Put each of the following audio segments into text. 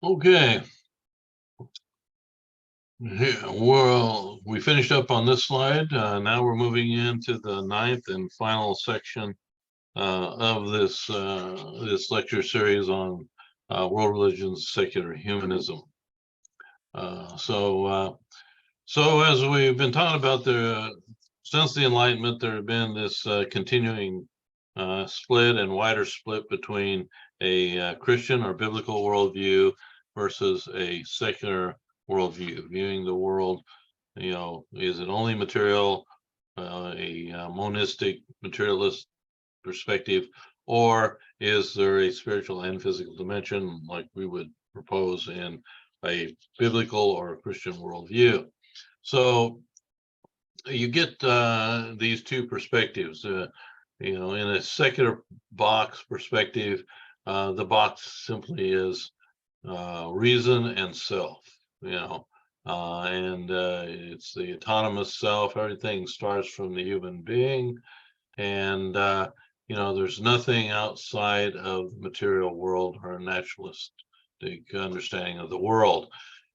Okay. Well, we finished up on this slide. Now we're moving into the ninth and final section of this lecture series on world religions, secular humanism. So as we've been talking about, since the Enlightenment, there have been this continuing split and wider split between a Christian or biblical worldview versus a secular worldview, viewing the world, is it only material, a monistic materialist perspective, or is there a spiritual and physical dimension like we would propose in a biblical or Christian worldview? So you get these two perspectives. In a secular box perspective, the box simply is reason and self, and it's the autonomous self. Everything starts from the human being, and there's nothing outside of the material world or a naturalistic understanding of the world.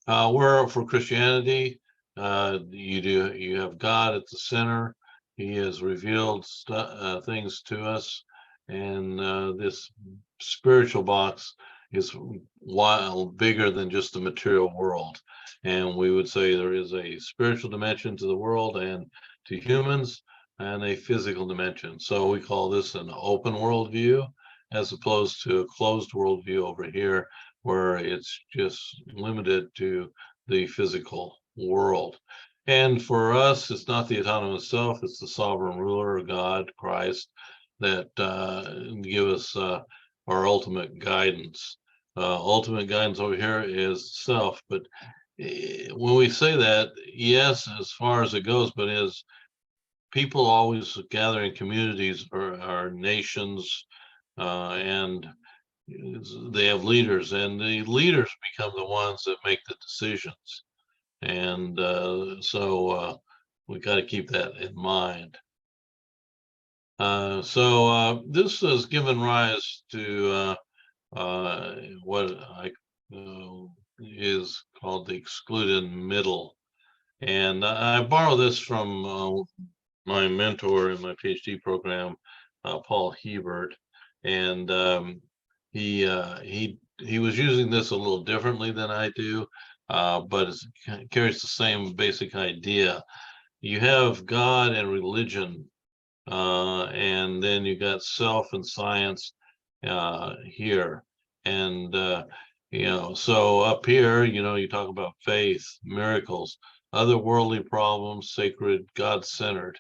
Where for Christianity, you have God at the center. He has revealed things to us, and this spiritual box is bigger than just the material world. And we would say there is a spiritual dimension to the world and to humans, and a physical dimension. So we call this an open worldview, as opposed to a closed worldview over here, where it's just limited to the physical world. And for us, it's not the autonomous self, it's the sovereign ruler, God, Christ, that give us our ultimate guidance. Ultimate guidance over here is self, but when we say that, yes, as far as it goes, but as people always gather in communities or nations, and they have leaders, and the leaders become the ones that make the decisions. And so we got to keep that in mind. So this has given rise to what is called the excluded middle. And I borrow this from my mentor in my PhD program, Paul Hebert, and he was using this a little differently than I do, but it carries the same basic idea. You have God and religion, and then you got self and science here, and so up here, you talk about faith, miracles, otherworldly problems, sacred, God-centered.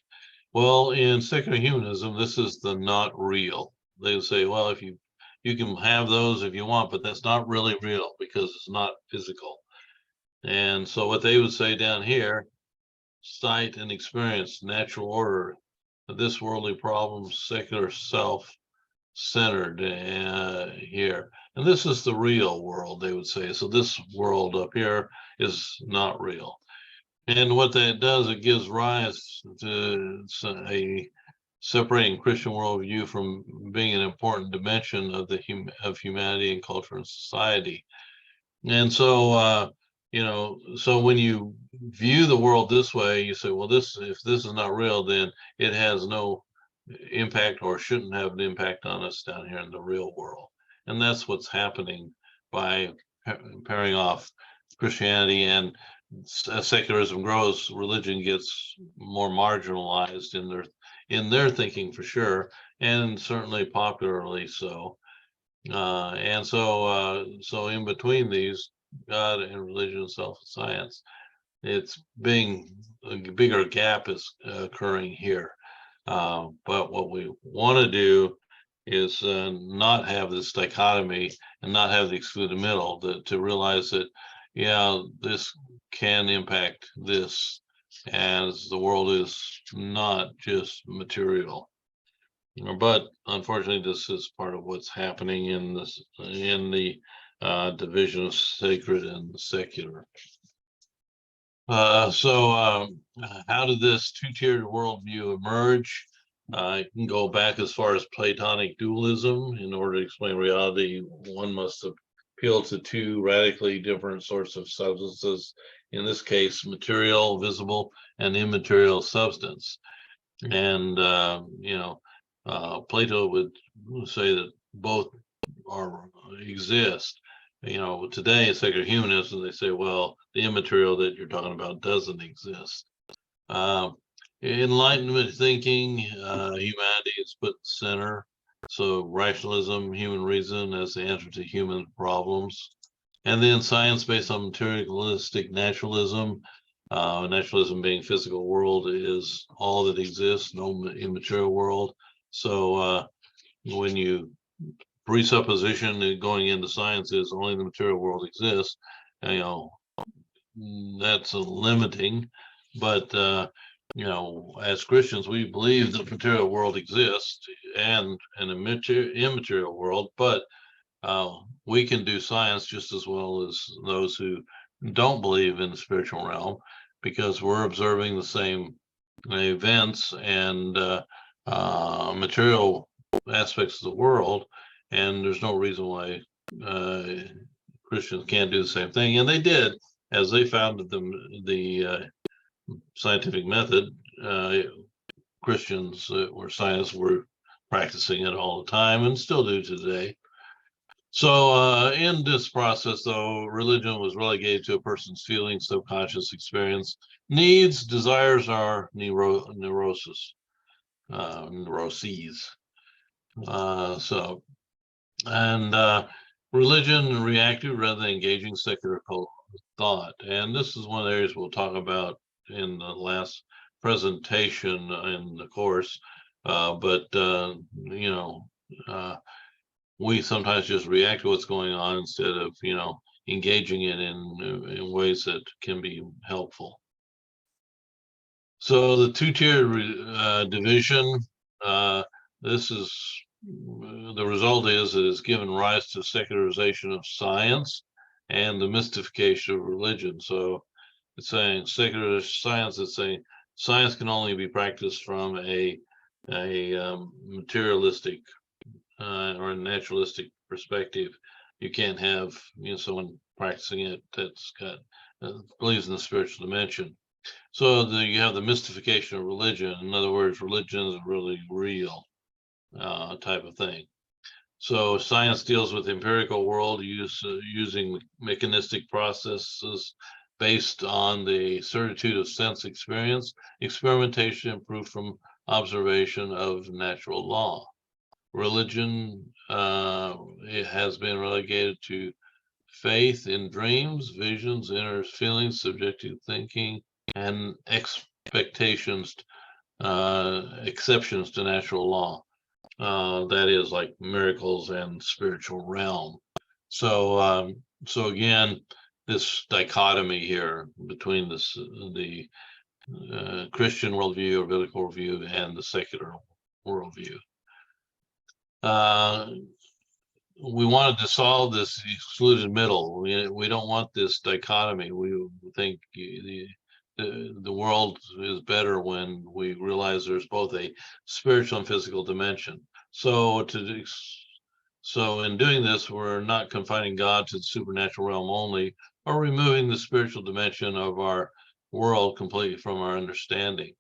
Well, in secular humanism, this is the not real. They say, well, if you can have those if you want, but that's not really real because it's not physical. And so what they would say down here, sight and experience, natural order, this worldly problems, secular self-centered here. And this is the real world, they would say. So this world up here is not real. And what that does, it gives rise to a separating Christian worldview from being an important dimension of of humanity and culture and society. And so, so when you view the world this way, you say, well, if this is not real, then it has no impact or shouldn't have an impact on us down here in the real world. And that's what's happening by pairing off Christianity, and as secularism grows, religion gets more marginalized in their thinking for sure, and certainly popularly so. So in between these, God and religion, self and science, it's being a bigger gap is occurring here. But what we want to do is not have this dichotomy and not have the excluded middle, to realize that, yeah, this can impact this, as the world is not just material. But unfortunately, this is part of what's happening in the division of sacred and secular. So how did this two-tiered worldview emerge? I can go back as far as Platonic dualism. In order to explain reality, one must appeal to two radically different sorts of substances. In this case, material, visible, and immaterial substance. And Plato would say that both exist. Today in secular humanism, they say, well, the immaterial that you're talking about doesn't exist. Uh, Enlightenment thinking, humanity is put center. So rationalism, human reason as the answer to human problems. And then science based on materialistic naturalism. Naturalism being physical world is all that exists, no immaterial world. So when you presupposition going into science is only the material world exists, that's a limiting. But as Christians, we believe the material world exists and an immaterial world, but we can do science just as well as those who don't believe in the spiritual realm, because we're observing the same events and material aspects of the world, and there's no reason why Christians can't do the same thing. And they did, as they founded the scientific method. Christians that were scientists were practicing it all the time and still do today. So in this process, though, religion was relegated to a person's feelings, subconscious experience. Needs, desires are neuroses. Religion reactive rather than engaging secular thought. And this is one of the areas we'll talk about in the last presentation in the course. We sometimes just react to what's going on instead of, engaging it in ways that can be helpful. So the two-tiered division, this is the result is it has given rise to secularization of science and the mystification of religion. So it's saying secular science, it's saying science can only be practiced from a materialistic or a naturalistic perspective. You can't have someone practicing it that's got believes in the spiritual dimension. So you have the mystification of religion. In other words, religion is really real type of thing. So science deals with the empirical world using mechanistic processes based on the certitude of sense experience, experimentation, and proof from observation of natural law. Religion it has been relegated to faith in dreams, visions, inner feelings, subjective thinking, and expectations, exceptions to natural law. That is like miracles and spiritual realm. So again, this dichotomy here between the Christian worldview or biblical worldview and the secular worldview. We wanted to solve this excluded middle. We don't want this dichotomy. We think the world is better when we realize there's both a spiritual and physical dimension. So in doing this, we're not confining God to the supernatural realm only, or removing the spiritual dimension of our world completely from our understanding.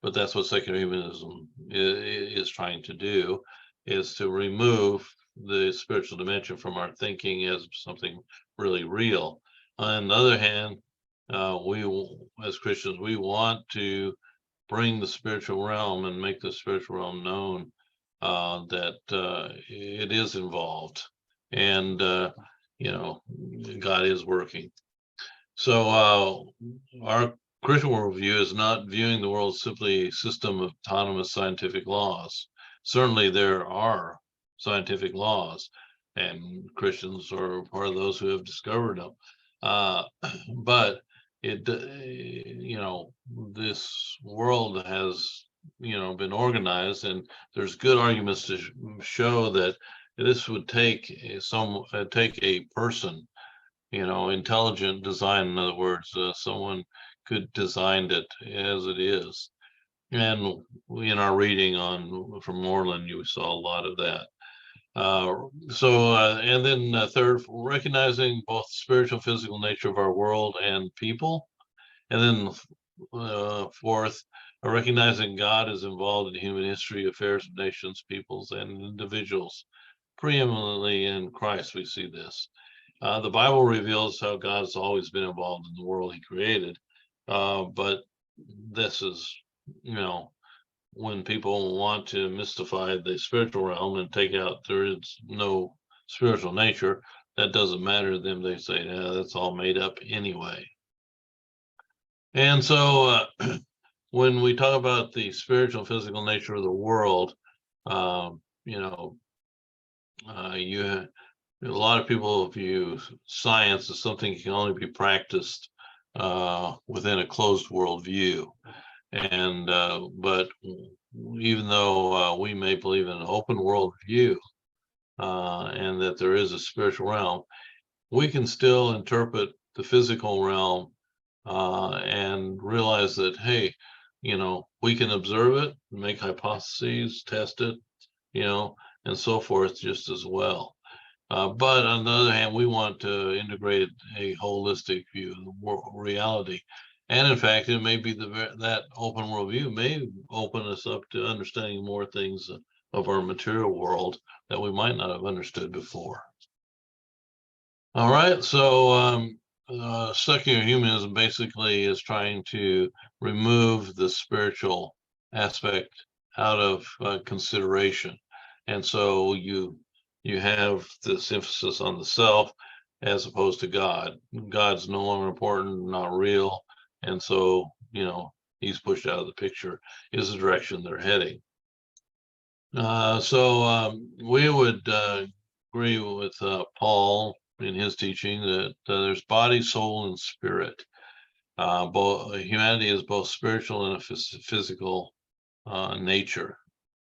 But that's what secular humanism is trying to do, is to remove the spiritual dimension from our thinking as something really real. On the other hand, we as Christians, we want to bring the spiritual realm and make the spiritual realm known, that it is involved, and God is working. So our Christian worldview is not viewing the world as simply a system of autonomous scientific laws. Certainly there are scientific laws, and Christians are part of those who have discovered them. But this world has, been organized, and there's good arguments to show that this would take a person, intelligent design. In other words, someone could design it as it is. And in our reading from Moreland, you saw a lot of that. Uh, and then third, recognizing both the spiritual and physical nature of our world and people. And then fourth, recognizing God is involved in human history, affairs of nations, peoples, and individuals. Preeminently in Christ, we see this. The Bible reveals how God has always been involved in the world he created. But this is, you know, when people want to mystify the spiritual realm and take out there is no spiritual nature, that doesn't matter to them. They say, yeah, that's all made up anyway. And so when we talk about the spiritual and physical nature of the world, you know, a lot of people view science as something that can only be practiced within a closed world view. And but even though we may believe in an open world view and that there is a spiritual realm, we can still interpret the physical realm and realize that, hey, you know, we can observe it, make hypotheses, test it, you know, and so forth just as well. But on the other hand, we want to integrate a holistic view of the reality. And in fact, it may be that open world view may open us up to understanding more things of our material world that we might not have understood before. All right, so secular humanism basically is trying to remove the spiritual aspect out of consideration, and so you have this emphasis on the self as opposed to God. God's no longer important, not real, and so you know he's pushed out of the picture. Is the direction they're heading. We would agree with Paul in his teaching that there's body, soul, and spirit. Both humanity is both spiritual and a physical nature,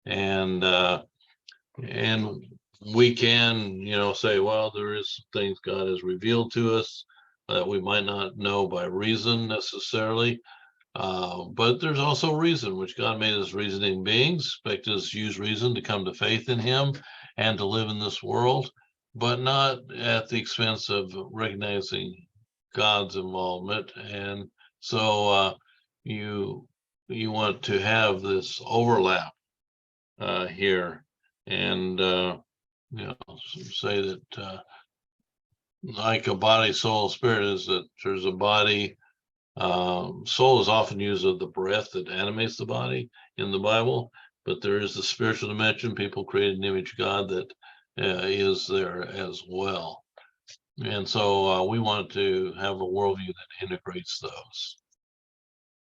and we can, you know, say, well, there is things God has revealed to us that we might not know by reason necessarily. But there's also reason, which God made us reasoning beings, expect us to use reason to come to faith in him and to live in this world, but not at the expense of recognizing God's involvement. And so you want to have this overlap here and you know, say that like a body, soul, spirit is that there's a body. Soul is often used of the breath that animates the body in the Bible, but there is the spiritual dimension. People created an image of God that is there as well. And so we want to have a worldview that integrates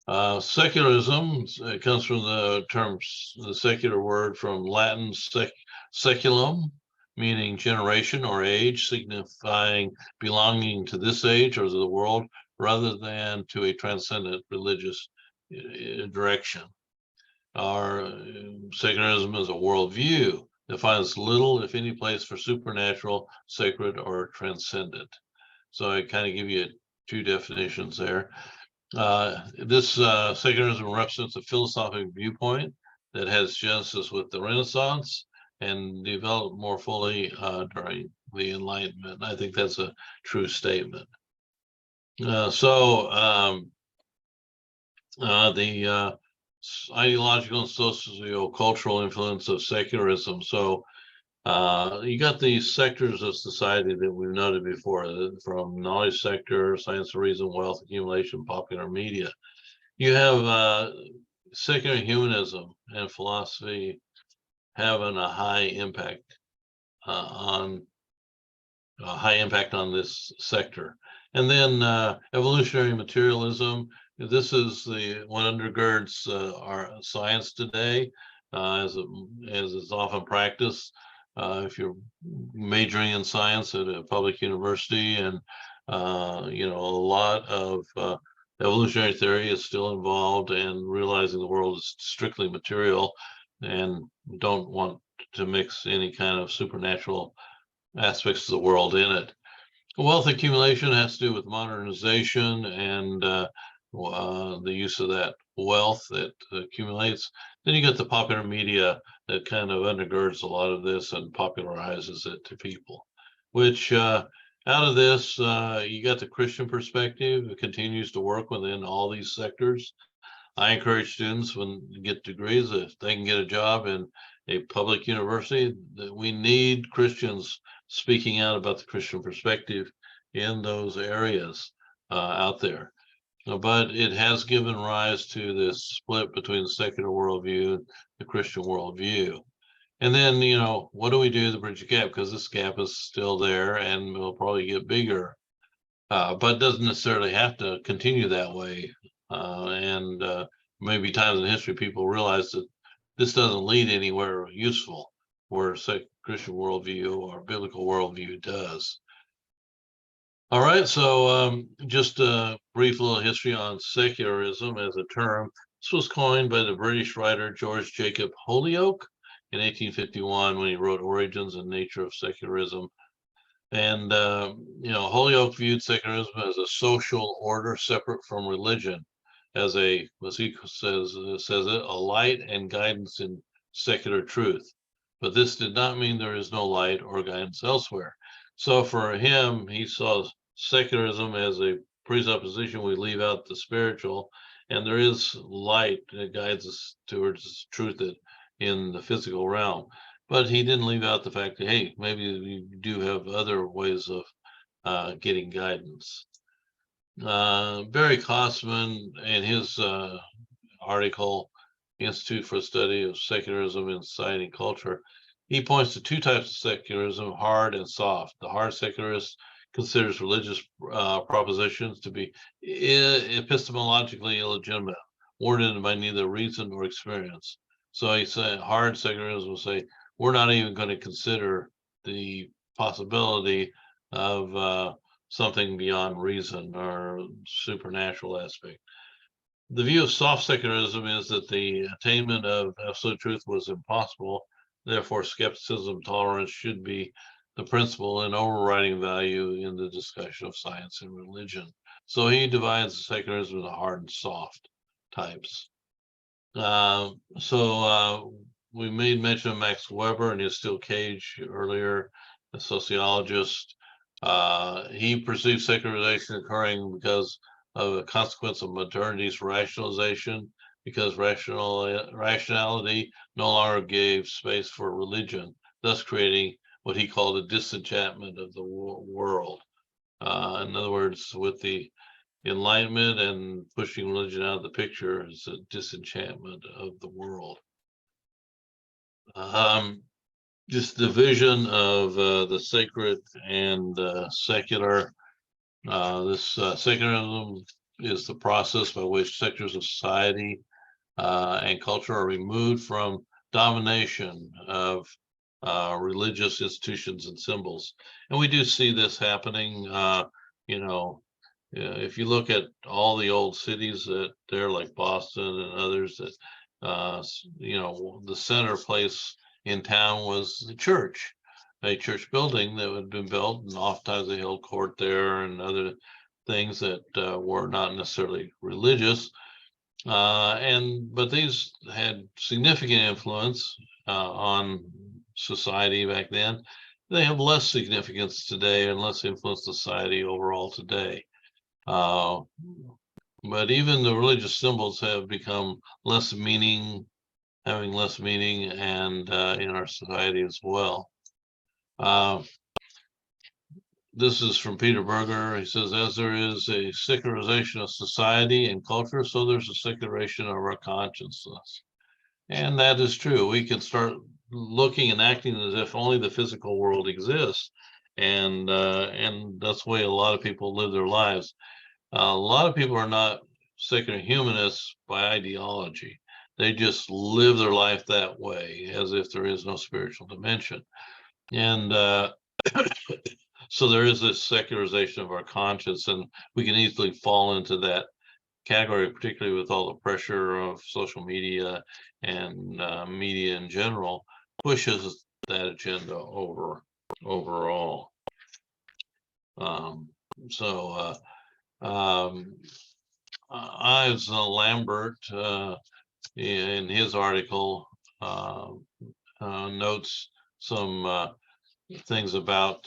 those. Secularism, it comes from the secular word from Latin seculum, meaning generation or age, signifying belonging to this age or to the world, rather than to a transcendent religious direction. Our secularism is a worldview that finds little, if any, place for supernatural, sacred, or transcendent. So I kind of give you two definitions there. This secularism represents a philosophic viewpoint that has genesis with the Renaissance and developed more fully during the Enlightenment. I think that's a true statement. The ideological and socio-cultural influence of secularism. So you got these sectors of society that we've noted before, from knowledge sector, science and reason, wealth accumulation, popular media. You have secular humanism and philosophy having a high impact on this sector. And then evolutionary materialism. This is what undergirds our science today, as is often practiced. If you're majoring in science at a public university, and you know, a lot of evolutionary theory is still involved, and realizing the world is strictly material, and don't want to mix any kind of supernatural aspects of the world in it. Wealth accumulation has to do with modernization and the use of that wealth that accumulates. Then you get the popular media that kind of undergirds a lot of this and popularizes it to people, which out of this, you got the Christian perspective. It continues to work within all these sectors. I encourage students when they get degrees, if they can get a job in a public university, that we need Christians speaking out about the Christian perspective in those areas out there. But it has given rise to this split between the secular worldview and the Christian worldview. And then, what do we do to bridge the gap? Because this gap is still there and will probably get bigger, but doesn't necessarily have to continue that way. And maybe times in history, people realize that this doesn't lead anywhere useful, where Christian worldview or biblical worldview does. All right, so just a brief little history on secularism as a term. This was coined by the British writer George Jacob Holyoake in 1851 when he wrote Origins and Nature of Secularism. And, Holyoake viewed secularism as a social order separate from religion, as as he says it, a light and guidance in secular truth. But this did not mean there is no light or guidance elsewhere. So for him, he saw secularism as a presupposition. We leave out the spiritual, and there is light that guides us towards truth in the physical realm. But he didn't leave out the fact that, hey, maybe you do have other ways of getting guidance. Barry Kossman, in his article, Institute for the Study of Secularism in Society and Culture, he points to two types of secularism, hard and soft. The hard secularist considers religious propositions to be epistemologically illegitimate, warranted by neither reason nor experience. So he said hard secularism will say, we're not even going to consider the possibility of something beyond reason or supernatural aspect. The view of soft secularism is that the attainment of absolute truth was impossible. Therefore, skepticism, tolerance should be the principal and overriding value in the discussion of science and religion. So he divides secularism into hard and soft types. We made mention of Max Weber and his steel cage earlier, a sociologist. He perceived secularization occurring because of a consequence of modernity's rationalization, because rationality no longer gave space for religion, thus creating what he called a disenchantment of the world. In other words, with the Enlightenment and pushing religion out of the picture is a disenchantment of the world. This division of the sacred and secular. Secularism is the process by which sectors of society and culture are removed from domination of religious institutions and symbols. And we do see this happening, if you look at all the old cities that they're like Boston and others that, the center place in town was the church, a church building that had been built, and oftentimes they held court there and other things that were not necessarily religious. But these had significant influence on society back then. They have less significance today and less influence society overall today. But even the religious symbols have become having less meaning, and in our society as well. This is from Peter Berger. He says, as there is a secularization of society and culture, so there's a secularization of our consciousness. And that is true. We can start looking and acting as if only the physical world exists. And that's the way a lot of people live their lives. A lot of people are not secular humanists by ideology. They just live their life that way, as if there is no spiritual dimension. And so there is this secularization of our conscience, and we can easily fall into that category, particularly with all the pressure of social media and media in general, pushes that agenda overall. Ives Lambert, in his article, notes some things about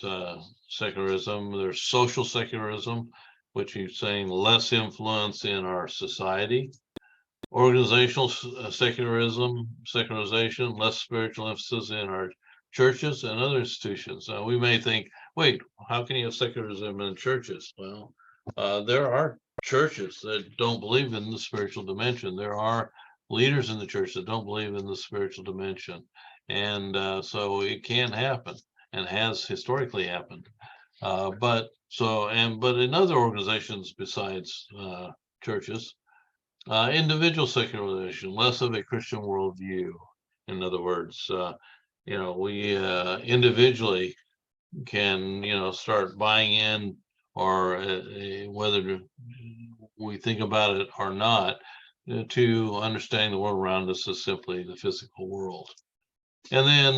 secularism. There's social secularism, which he's saying less influence in our society. Organizational secularization, less spiritual emphasis in our churches and other institutions. We may think, wait, how can you have secularism in churches? Well, there are churches that don't believe in the spiritual dimension. There are leaders in the church that don't believe in the spiritual dimension. And so it can happen and has historically happened. But in other organizations besides churches, individual secularization, less of a Christian worldview. In other words, we individually can, start buying in, or whether we think about it or not, to understanding the world around us as simply the physical world. And then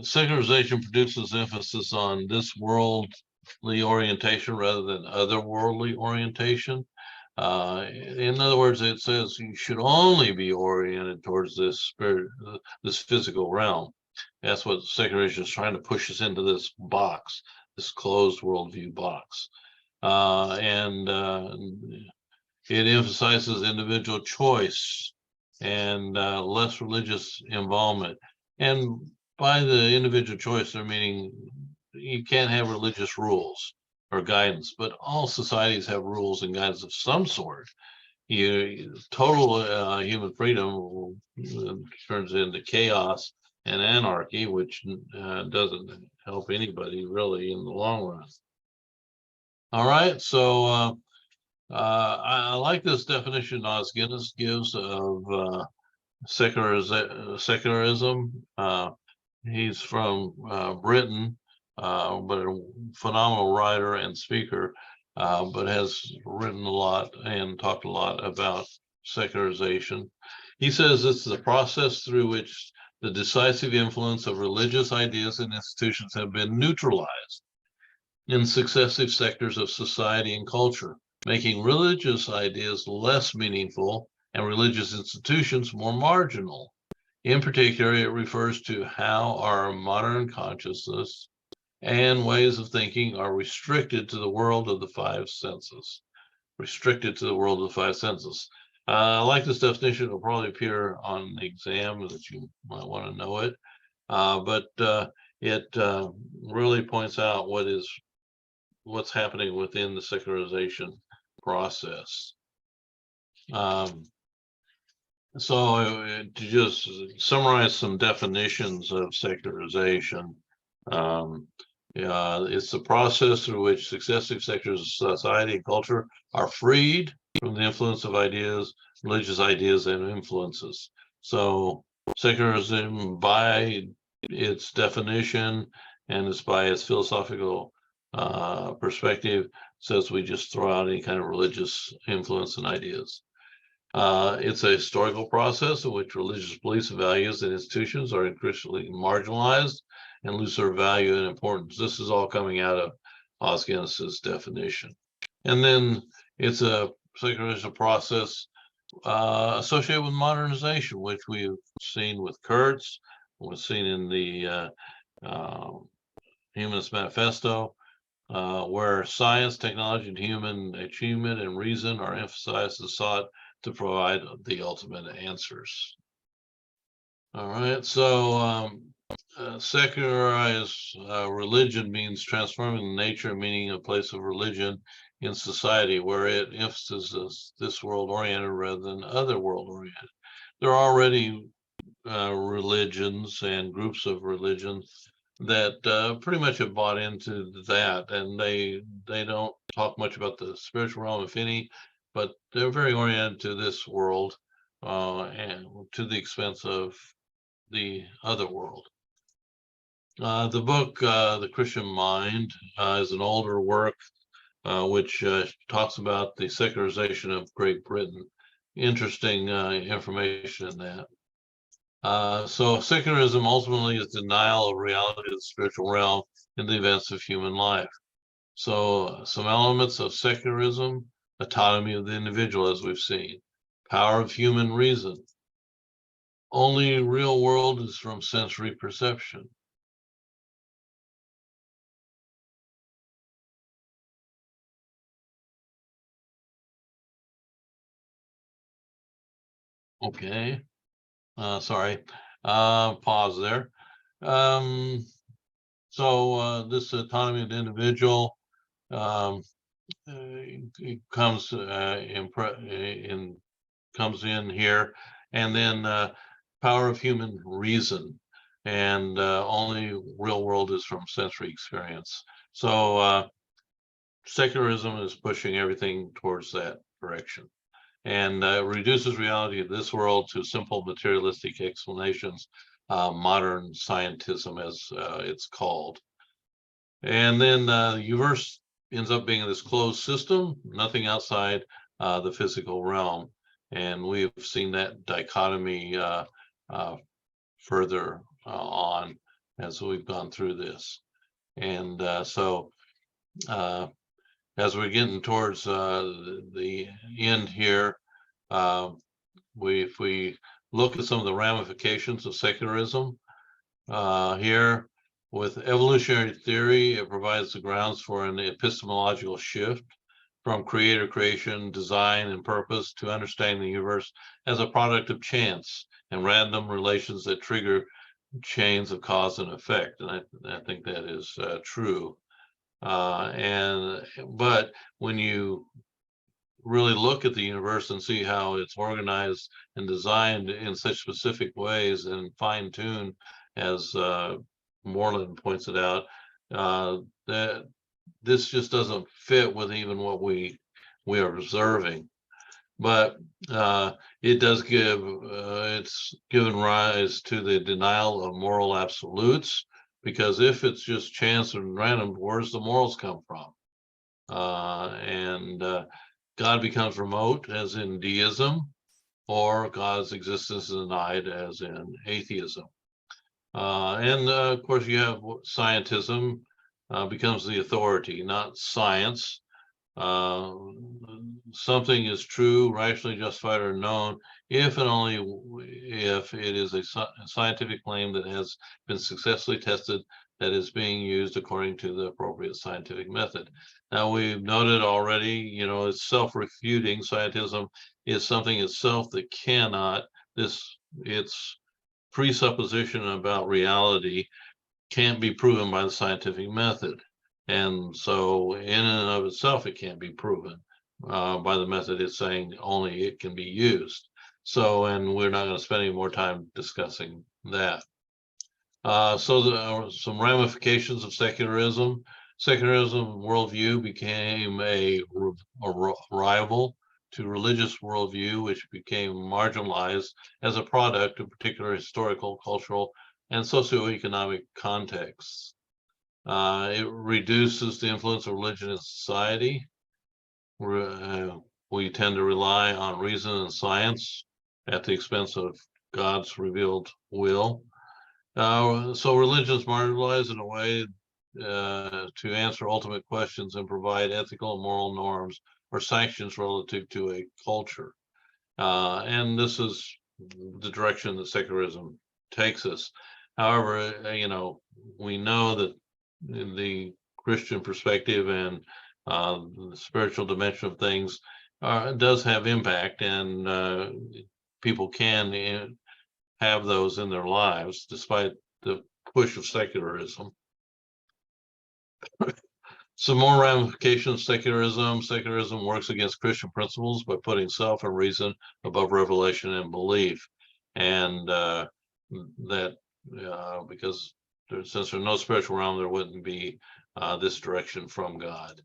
secularization produces emphasis on this worldly orientation rather than otherworldly orientation. In other words, it says you should only be oriented towards this spirit, this physical realm. That's what secularization is trying to push us into, this box, this closed worldview box. And it emphasizes individual choice and less religious involvement. And by the individual choice, they're meaning you can't have religious rules or guidance, but all societies have rules and guidance of some sort. Total human freedom turns into chaos and anarchy, which doesn't help anybody really in the long run. All right, so I like this definition Os Guinness gives of secularism. He's from Britain, but a phenomenal writer and speaker, but has written a lot and talked a lot about secularization. He says it's the process through which the decisive influence of religious ideas and institutions have been neutralized in successive sectors of society and culture, making religious ideas less meaningful and religious institutions more marginal. In particular, it refers to how our modern consciousness and ways of thinking are restricted to the world of the five senses. Restricted to the world of the five senses. I like this definition. It'll probably appear on the exam that you might want to know it. But it really points out what's happening within the secularization process. So to just summarize some definitions of secularization, it's the process through which successive sectors of society and culture are freed from the influence of ideas, religious ideas, and influences. So secularism, by its definition and it's by its philosophical perspective, says we just throw out any kind of religious influence and ideas. It's a historical process in which religious beliefs, values, and institutions are increasingly marginalized and lose their value and importance. This is all coming out of Os Guinness's definition. And then it's a secularization process associated with modernization, which we've seen with Kurtz, we've seen in the Humanist Manifesto, where science, technology, and human achievement and reason are emphasized and sought to provide the ultimate answers. All right, so secularized religion means transforming the nature and meaning and place of religion in society, where it emphasizes this world oriented rather than other world oriented. There are already religions and groups of religions that pretty much have bought into that, and they don't talk much about the spiritual realm, if any, but they're very oriented to this world and to the expense of the other world. The book, The Christian Mind, is an older work which talks about the secularization of Great Britain. Interesting information in that. So secularism ultimately is denial of reality of the spiritual realm in the events of human life. So some elements of secularism autonomy of the individual, as we've seen, power of human reason. Only real world is from sensory perception. Okay, sorry, pause there. Um, this autonomy of the individual um, it comes comes in here, and then power of human reason, and only real world is from sensory experience. So secularism is pushing everything towards that direction, and reduces reality of this world to simple materialistic explanations, modern scientism, as it's called. And then the universe ends up being this closed system, nothing outside the physical realm. And we've seen that dichotomy further on as we've gone through this. And so as we're getting towards the end here, if we look at some of the ramifications of secularism here, with evolutionary theory, it provides the grounds for an epistemological shift from creator creation, design, and purpose to understanding the universe as a product of chance and random relations that trigger chains of cause and effect. And I think that is true. But when you really look at the universe and see how it's organized and designed in such specific ways and fine-tuned, as Moreland points it out, that this just doesn't fit with even what we are observing. But it does give it's given rise to the denial of moral absolutes, because if it's just chance and random, where's the morals come from? And God becomes remote, as in deism, or God's existence is denied, as in atheism. And of course, you have scientism becomes the authority, not science. Uh, Something is true, rationally justified, or known if and only if it is a scientific claim that has been successfully tested, that is being used according to the appropriate scientific method. Now, we've noted already, it's self-refuting. Scientism is something itself that cannot, its presupposition about reality can't be proven by the scientific method. And so in and of itself, it can't be proven by the method. It's saying only it can be used. So, and we're not going to spend any more time discussing that. So there are some ramifications of secularism. Secularism worldview became a rival to religious worldview, which became marginalized as a product of particular historical, cultural, and socioeconomic contexts. It reduces the influence of religion in society. We tend to rely on reason and science at the expense of God's revealed will. So religion is marginalized in a way to answer ultimate questions and provide ethical and moral norms or sanctions relative to a culture. And this is the direction that secularism takes us. However, we know that in the Christian perspective and the spiritual dimension of things does have impact, and people can have those in their lives despite the push of secularism. Some more ramifications of secularism. Secularism works against Christian principles by putting self and reason above revelation and belief. And that because since there's no spiritual realm, there wouldn't be this direction from God.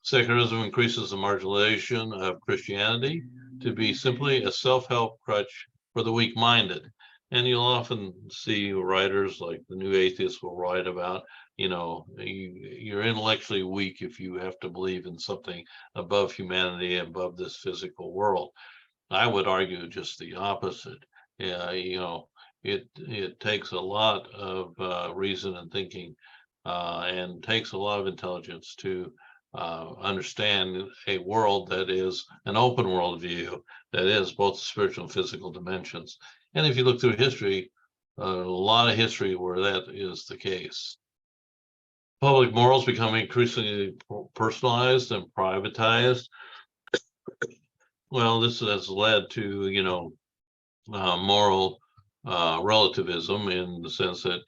Secularism increases the marginalization of Christianity to be simply a self-help crutch for the weak-minded. And you'll often see writers like the New Atheists will write about, you're intellectually weak if you have to believe in something above humanity, above this physical world. I would argue just the opposite. It takes a lot of reason and thinking, and takes a lot of intelligence to understand a world that is an open world view, that is both spiritual and physical dimensions. And if you look through history, a lot of history where that is the case. Public morals become increasingly personalized and privatized. Well, this has led to, moral relativism, in the sense that,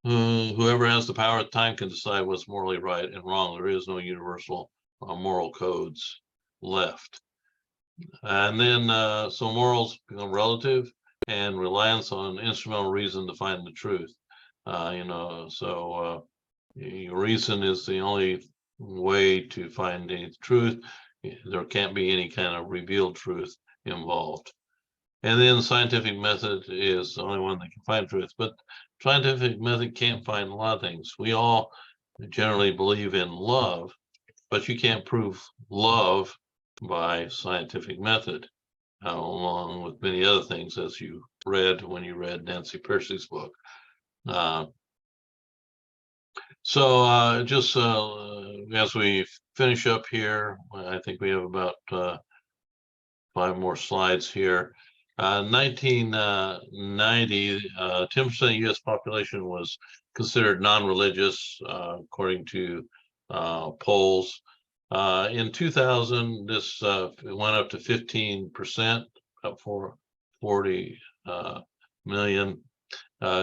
whoever has the power at the time can decide what's morally right and wrong. There is no universal moral codes left. And then, so morals become relative and reliance on instrumental reason to find the truth. Reason is the only way to find any truth. There can't be any kind of revealed truth involved. And then the scientific method is the only one that can find truth, but scientific method can't find a lot of things. We all generally believe in love, but you can't prove love by scientific method, along with many other things, as you read when you read Nancy Pearcey's book. Just as we finish up here, I think we have about 5 more slides here. 1990, 10% of U.S. population was considered non-religious, according to polls. In 2000, this went up to 15%, up for 40 million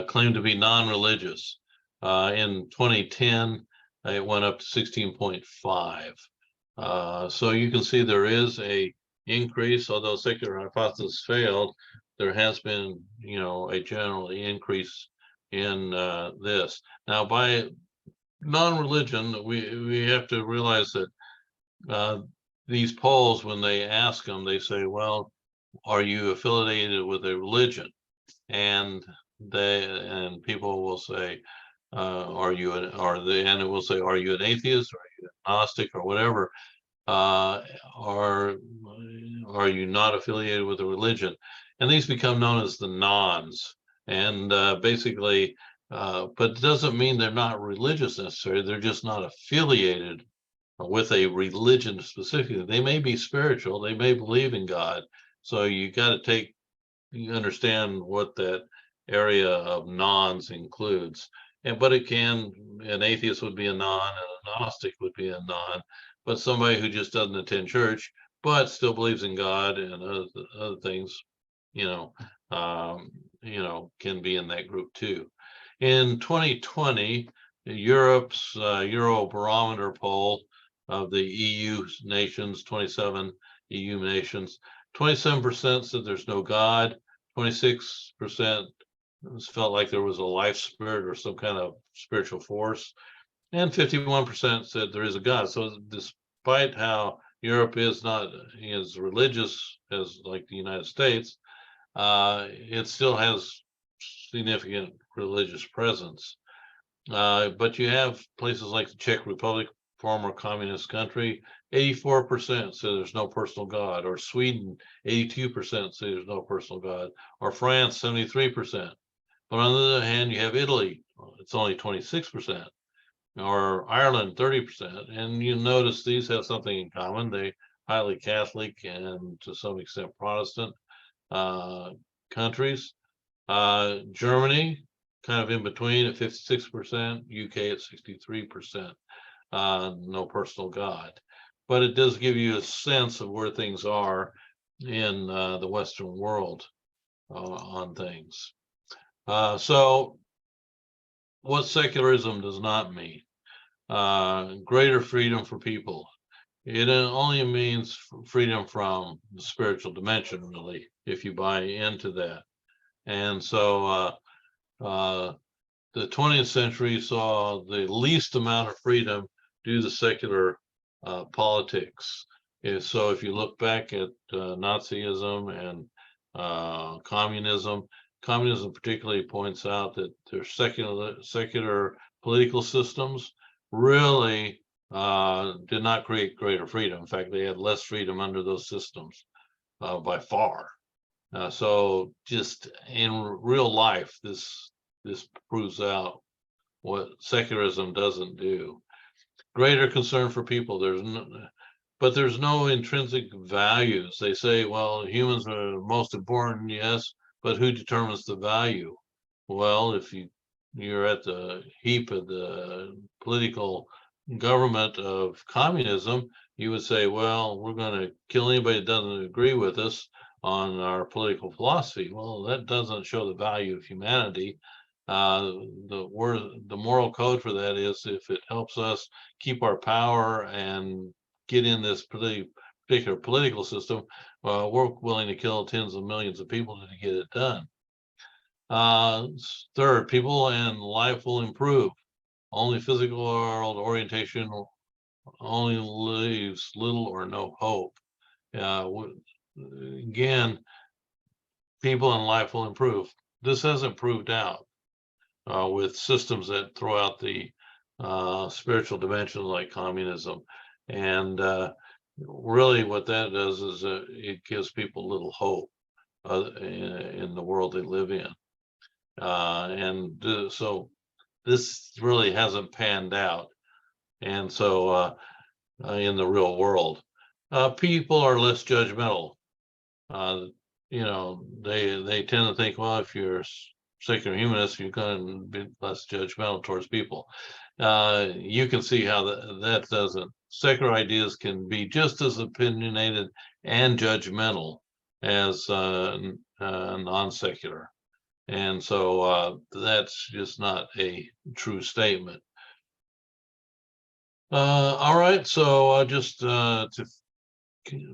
claimed to be non-religious. In 2010, it went up to 16.5. So you can see there is a increase, although secular hypothesis failed. There has been, a general increase in this. Now, by non-religion, we have to realize that these polls, when they ask them, they say, well, are you affiliated with a religion? And people will say, and it will say, are you an atheist, or are you agnostic, or whatever? Are you not affiliated with a religion? And these become known as the nons. And basically, but it doesn't mean they're not religious necessarily. They're just not affiliated with a religion specifically. They may be spiritual, they may believe in God. So you got to understand what that area of nons includes. But an atheist would be a non, and a gnostic would be a non. But somebody who just doesn't attend church but still believes in God and other things, can be in that group too. In 2020, Europe's Eurobarometer poll of the EU nations, 27 EU nations, 27% said there's no God, 26% felt like there was a life spirit or some kind of spiritual force, and 51% said there is a God. So despite how Europe is not as religious as like the United States, it still has significant religious presence. But you have places like the Czech Republic, former communist country, 84% say there's no personal God, or Sweden, 82% say there's no personal God, or France, 73%. But on the other hand, you have Italy, it's only 26%, or Ireland, 30%. And you notice these have something in common. They highly Catholic and to some extent Protestant countries. Germany, kind of in between at 56%, UK at 63%, no personal God. But it does give you a sense of where things are in the Western world on things. So what secularism does not mean, greater freedom for people. It only means freedom from the spiritual dimension, really, if you buy into that. And so the 20th century saw the least amount of freedom due to secular politics. So if you look back at Nazism and communism particularly points out that their secular political systems really did not create greater freedom. In fact, they had less freedom under those systems by far. So just in real life, this proves out what secularism doesn't do. greater concern for people. But there's no intrinsic values. They say, well, humans are most important, yes, but who determines the value? Well, if you're at the heap of the political government of communism, you would say, well, we're going to kill anybody that doesn't agree with us on our political philosophy. Well, that doesn't show the value of humanity. The moral code for that is if it helps us keep our power and get in this particular political system, we're willing to kill tens of millions of people to get it done. Third, people and life will improve. Only physical world orientation only leaves little or no hope. Again, people and life will improve. This hasn't proved out with systems that throw out the spiritual dimension like communism. And really what that does is it gives people little hope in the world they live in. So this really hasn't panned out. And so in the real world, people are less judgmental. They tend to think, well, if you're secular humanist, you're going to be less judgmental towards people. You can see how that doesn't. Secular ideas can be just as opinionated and judgmental as non-secular. And so that's just not a true statement. All right, so just to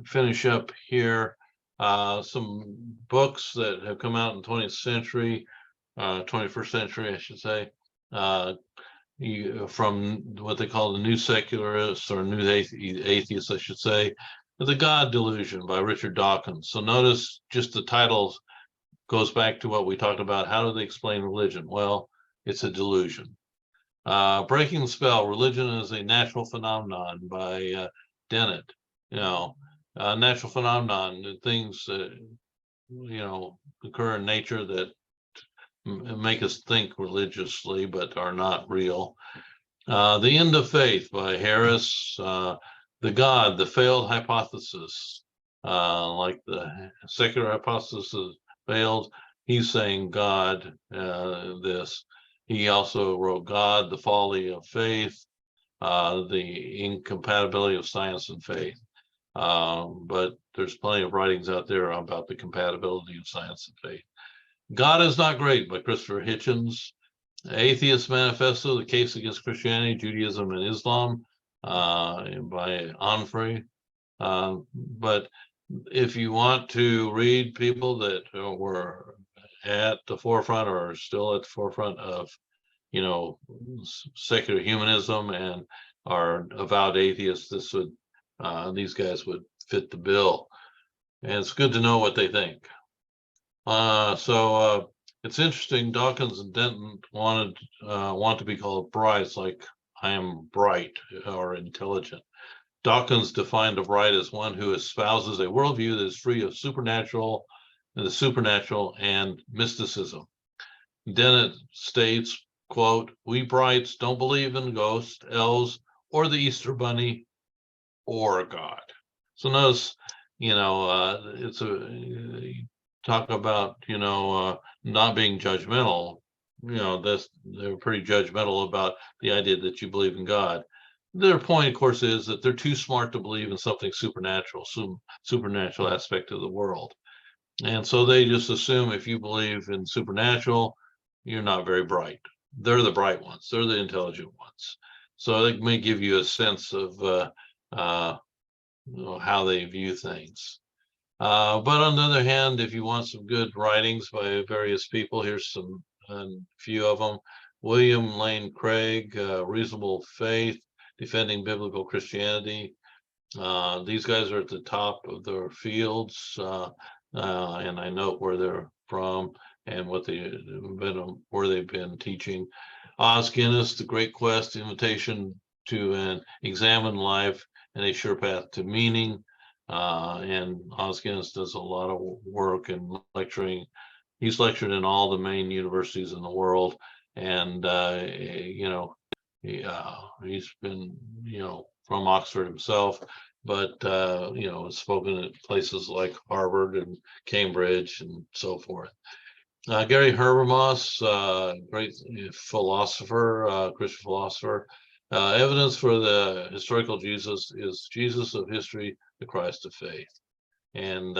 finish up here, some books that have come out in the 20th century, 21st century, I should say, from what they call the New Secularists or New Atheists, I should say, The God Delusion by Richard Dawkins. So notice just the title goes back to what we talked about. How do they explain religion? Well, it's a delusion. Breaking the Spell, Religion is a Natural Phenomenon by Dennett. Natural phenomenon, things that, occur in nature that make us think religiously, but are not real. The End of Faith by Harris. The God, the Failed Hypothesis. Like the secular hypothesis failed, he's saying God, this. He also wrote God, the Folly of Faith, the Incompatibility of Science and Faith. But there's plenty of writings out there about the compatibility of science and faith. God is Not Great by Christopher Hitchens. Atheist Manifesto, The Case Against Christianity, Judaism, and Islam by Onfray. But if you want to read people that were at the forefront or are still at the forefront of, secular humanism and are avowed atheists, these guys would fit the bill. And it's good to know what they think. So it's interesting. Dawkins and Denton want to be called brights, like I am bright or intelligent. Dawkins defined a bright as one who espouses a worldview that is free of the supernatural and mysticism. Dennett states, quote, "We brights don't believe in ghosts, elves, or the Easter Bunny, or God." So notice, it's talk about, not being judgmental. They're pretty judgmental about the idea that you believe in God. Their point, of course, is that they're too smart to believe in something supernatural, supernatural aspect of the world. And so they just assume if you believe in supernatural, you're not very bright. They're the bright ones. They're the intelligent ones. So they may give you a sense of how they view things. But on the other hand, if you want some good writings by various people, here's a few of them. William Lane Craig, Reasonable Faith, Defending Biblical Christianity. These guys are at the top of their fields, and I note where they're from and where they've been teaching. Os Guinness, The Great Quest, Invitation to an Examine Life and a Sure Path to Meaning. And Os Guinness does a lot of work in lecturing. He's lectured in all the main universities in the world, and He's been, from Oxford himself, but has spoken at places like Harvard and Cambridge and so forth. Gary Habermas, great philosopher, Christian philosopher. Evidence for the historical Jesus is Jesus of history, the Christ of faith. And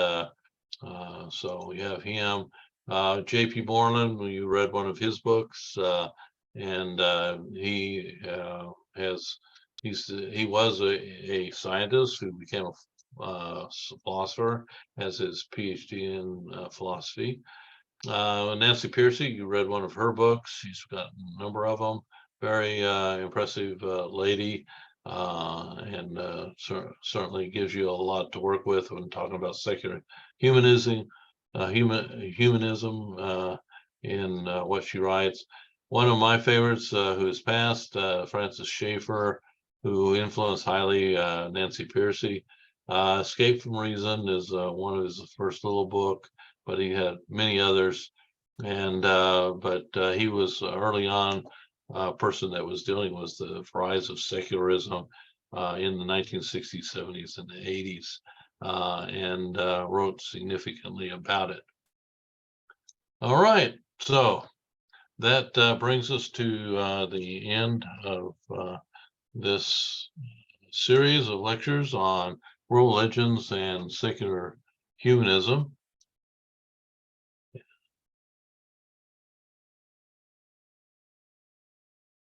so we have him. J.P. Moreland, you read one of his books, and he he was a scientist who became a philosopher, has his PhD in philosophy. Nancy Pearcey, you read one of her books. She's got a number of them. Very impressive lady, and certainly gives you a lot to work with when talking about secular humanism, humanism in what she writes. One of my favorites, who has passed, Francis Schaeffer, who influenced highly Nancy Pearcey. Escape from Reason is one of his first little book, but he had many others. And but he was early on a person that was dealing with the rise of secularism in the 1960s, 70s, and the 80s, and wrote significantly about it. All right, so that brings us to the end of this series of lectures on world legends and secular humanism.